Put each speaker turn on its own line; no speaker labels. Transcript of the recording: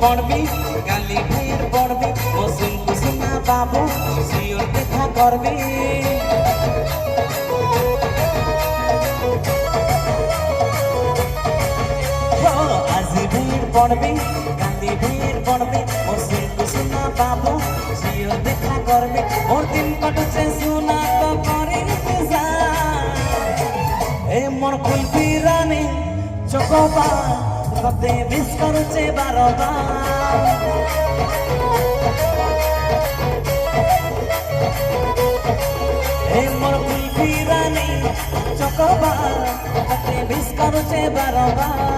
পড়বি কালি ভাইয়ের পড়বি মসুল কুসুমা বাবু সিও দেখা করবি আজি ভাইয়ের পড়বি কালি ভাইয়ের পড়বি মসুল কুসুমা বাবু সিও দেখা করবি ওর দিন কটছে সোনা তো করে এ মোর কুলফি রানী চকোবা ততে মিস করছে বারবার এ মোর কুলফি রানী চকোবা ততে মিস করছে বারবার